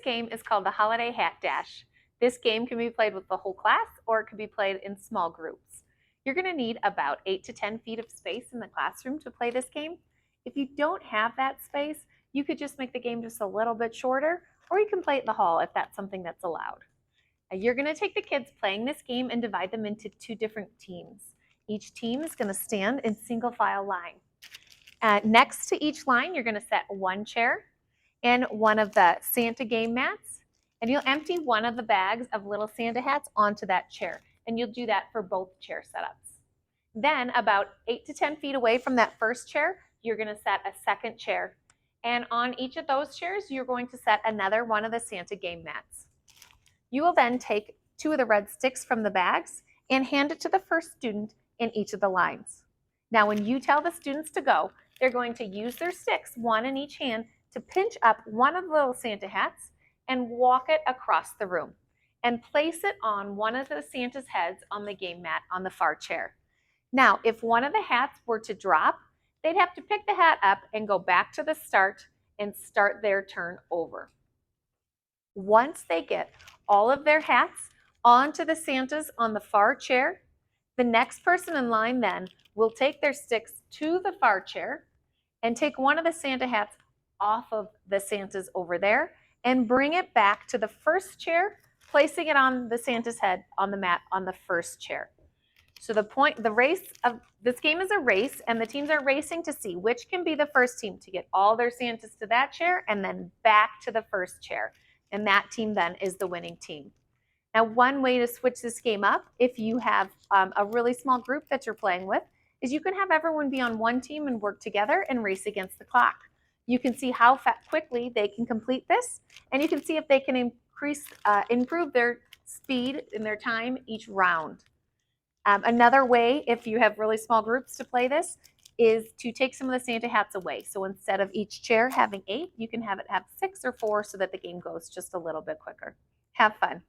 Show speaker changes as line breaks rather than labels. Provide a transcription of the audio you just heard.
game is called the Holiday Hat Dash. This game can be played with the whole class or it can be played in small groups. You're going to need about 8 to 10 feet of space in the classroom to play this game. If you don't have that space, you could just make the game just a little bit shorter, or you can play it in the hall if that's something that's allowed. You're going to take the kids playing this game and divide them into 2 different teams. Each team is going to stand in single file line. Next to each line, you're going to set 1 chair and one of the Santa game mats, and you'll empty one of the bags of little Santa hats onto that chair, and you'll do that for both chair setups. Then about 8 to 10 feet away from that first chair, you're going to set a second chair, and on each of those chairs, you're going to set another one of the Santa game mats. You will then take 2 of the red sticks from the bags and hand it to the first student in each of the lines. Now, when you tell the students to go, they're going to use their sticks, one in each hand, to pinch up one of the little Santa hats and walk it across the room and place it on one of the Santa's heads on the game mat on the far chair. Now, if one of the hats were to drop, they'd have to pick the hat up and go back to the start and start their turn over. Once they get all of their hats onto the Santas on the far chair, the next person in line then will take their sticks to the far chair and take one of the Santa hats off of the Santas over there and bring it back to the first chair, placing it on the Santa's head on the mat on the first chair. So the race of this game is a race, and the teams are racing to see which can be the first team to get all their Santas to that chair and then back to the first chair. And that team then is the winning team. Now, one way to switch this game up, if you have a really small group that you're playing with, is you can have everyone be on one team and work together and race against the clock. You can see how quickly they can complete this, and you can see if they can improve their speed and their time each round. Another way, if you have really small groups to play this, is to take some of the Santa hats away. So instead of each chair having 8, you can have it have 6 or 4 so that the game goes just a little bit quicker. Have fun.